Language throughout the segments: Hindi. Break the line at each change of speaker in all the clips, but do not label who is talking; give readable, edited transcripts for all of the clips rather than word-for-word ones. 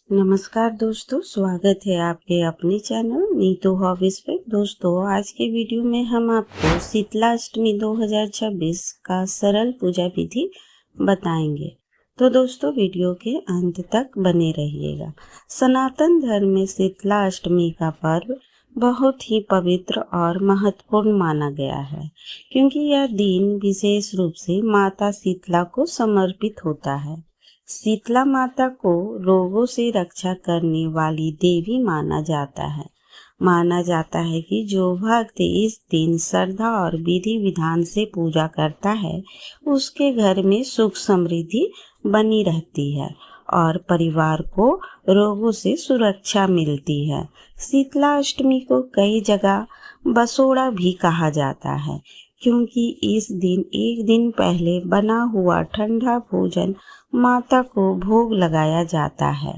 नमस्कार दोस्तों, स्वागत है आपके अपने चैनल नीतू हॉबीज पे। दोस्तों, आज के वीडियो में हम आपको शीतलाष्टमी 2026 का सरल पूजा विधि बताएंगे। तो दोस्तों, वीडियो के अंत तक बने रहिएगा। सनातन धर्म में शीतलाष्टमी का पर्व बहुत ही पवित्र और महत्वपूर्ण माना गया है, क्योंकि यह दिन विशेष रूप से माता शीतला को समर्पित होता है। शीतला माता को रोगों से रक्षा करने वाली देवी माना जाता है। माना जाता है कि जो भक्त इस दिन श्रद्धा और विधि विधान से पूजा करता है, उसके घर में सुख समृद्धि बनी रहती है और परिवार को रोगों से सुरक्षा मिलती है। शीतला अष्टमी को कई जगह बसोड़ा भी कहा जाता है, क्योंकि इस दिन एक दिन पहले बना हुआ ठंडा भोजन माता को भोग लगाया जाता है।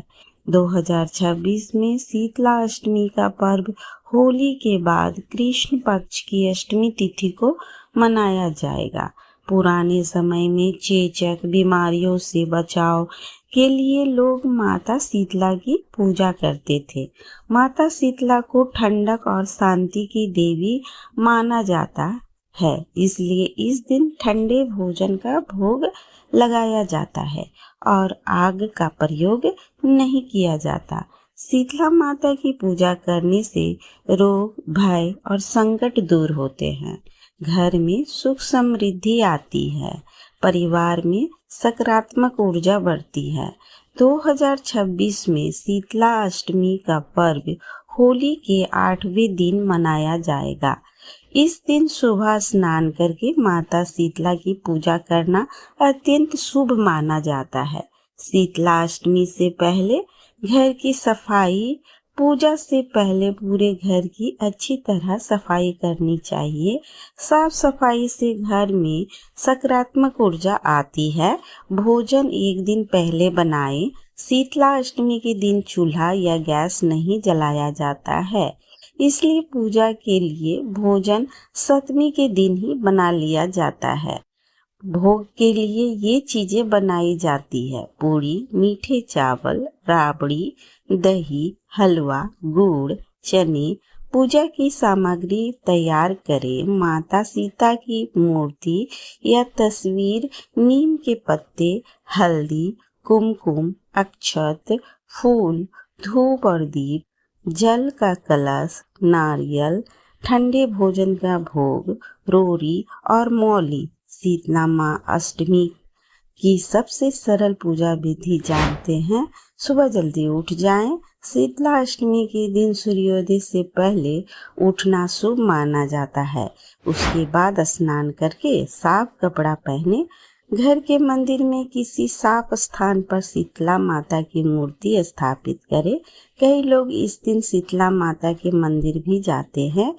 2026 में शीतला अष्टमी का पर्व होली के बाद कृष्ण पक्ष की अष्टमी तिथि को मनाया जाएगा। पुराने समय में चेचक बीमारियों से बचाव के लिए लोग माता शीतला की पूजा करते थे। माता शीतला को ठंडक और शांति की देवी माना जाता है, इसलिए इस दिन ठंडे भोजन का भोग लगाया जाता है और आग का प्रयोग नहीं किया जाता। शीतला माता की पूजा करने से रोग, भय और संकट दूर होते हैं। घर में सुख समृद्धि आती है, परिवार में सकारात्मक ऊर्जा बढ़ती है। 2026 में शीतला अष्टमी का पर्व होली के 8वें दिन मनाया जाएगा। इस दिन सुबह स्नान करके माता शीतला की पूजा करना अत्यंत शुभ माना जाता है। शीतला अष्टमी से पहले घर की सफाई। पूजा से पहले पूरे घर की अच्छी तरह सफाई करनी चाहिए। साफ सफाई से घर में सकारात्मक ऊर्जा आती है। भोजन एक दिन पहले बनाएं। शीतला अष्टमी के दिन चूल्हा या गैस नहीं जलाया जाता है, इसलिए पूजा के लिए भोजन सप्तमी के दिन ही बना लिया जाता है। भोग के लिए ये चीजें बनाई जाती है: पूड़ी, मीठे चावल, राबड़ी, दही, हलवा, गुड़, चने। पूजा की सामग्री तैयार करें: माता सीता की मूर्ति या तस्वीर, नीम के पत्ते, हल्दी, कुमकुम, अक्षत, फूल, धूप और दीप, जल का कलश, नारियल, ठंडे भोजन का भोग, रोरी और मौली। शीतला माँ अष्टमी की सबसे सरल पूजा विधि जानते हैं? सुबह जल्दी उठ जाएं। शीतला अष्टमी के दिन सूर्योदय से पहले उठना शुभ माना जाता है। उसके बाद स्नान करके साफ कपड़ा पहने घर के मंदिर में किसी साफ स्थान पर शीतला माता की मूर्ति स्थापित करें। कई लोग इस दिन शीतला माता के मंदिर भी जाते हैं।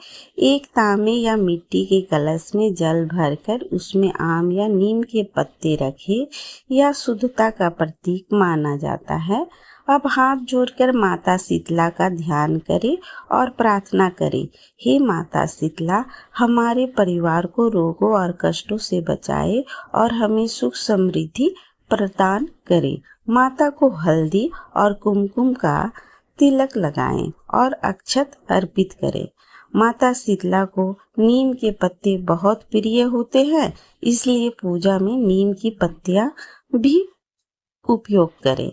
एक तांबे या मिट्टी के कलश में जल भरकर उसमें आम या नीम के पत्ते रखें। यह शुद्धता का प्रतीक माना जाता है। अब हाथ जोड़कर माता शीतला का ध्यान करें और प्रार्थना करें: हे माता शीतला, हमारे परिवार को रोगों और कष्टों से बचाए और हमें सुख समृद्धि प्रदान करें। माता को हल्दी और कुमकुम का तिलक लगाएं और अक्षत अर्पित करें। माता शीतला को नीम के पत्ते बहुत प्रिय होते हैं, इसलिए पूजा में नीम की पत्तियां भी उपयोग करें।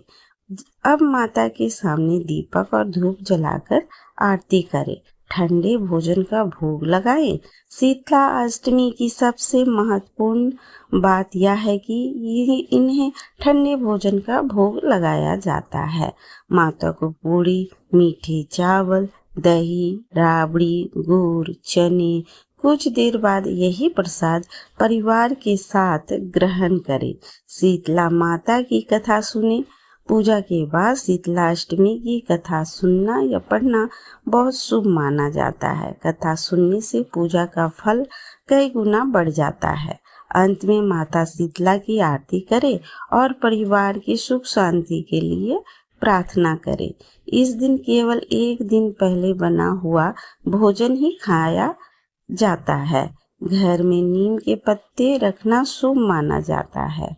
अब माता के सामने दीपक और धूप जलाकर आरती करें। ठंडे भोजन का भोग लगाएं। शीतला अष्टमी की सबसे महत्वपूर्ण बात यह है कि इन्हें ठंडे भोजन का भोग लगाया जाता है। माता को पूड़ी, मीठे चावल, दही, राबड़ी, गुड़, चने। कुछ देर बाद यही प्रसाद परिवार के साथ ग्रहण करें। शीतला माता की कथा सुने। पूजा के बाद शीतला अष्टमी की कथा सुनना या पढ़ना बहुत शुभ माना जाता है। कथा सुनने से पूजा का फल कई गुना बढ़ जाता है। अंत में माता शीतला की आरती करें और परिवार की सुख शांति के लिए प्रार्थना करें। इस दिन केवल एक दिन पहले बना हुआ भोजन ही खाया जाता है। घर में नीम के पत्ते रखना शुभ माना जाता है।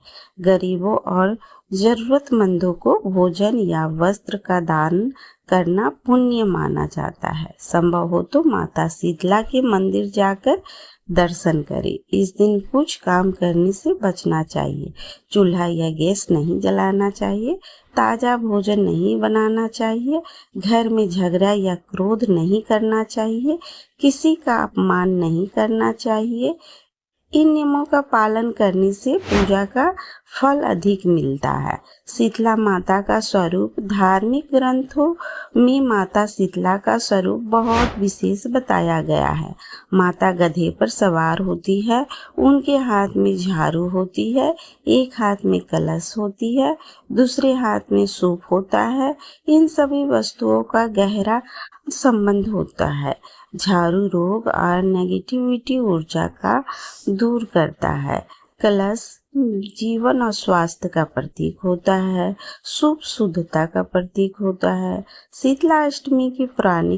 गरीबों और जरूरतमंदों को भोजन या वस्त्र का दान करना पुण्य माना जाता है। संभव हो तो माता शीतला के मंदिर जाकर दर्शन करें। इस दिन कुछ काम करने से बचना चाहिए। चूल्हा या गैस नहीं जलाना चाहिए। ताज़ा भोजन नहीं बनाना चाहिए। घर में झगड़ा या क्रोध नहीं करना चाहिए। किसी का अपमान नहीं करना चाहिए। इन नियमों का पालन करने से पूजा का फल अधिक मिलता है। शीतला माता का स्वरूप धार्मिक ग्रंथों में माता शीतला का स्वरूप बहुत विशेष बताया गया है। माता गधे पर सवार होती है। उनके हाथ में झाड़ू होती है। एक हाथ में कलश होती है, दूसरे हाथ में सूप होता है। इन सभी वस्तुओं का गहरा संबंध होता है। झाड़ू रोग और नेगेटिविटी ऊर्जा का दूर करता है। कलश जीवन और स्वास्थ्य का प्रतीक होता है। सूप शुद्धता का प्रतीक होता है। शीतला अष्टमी की पुरानी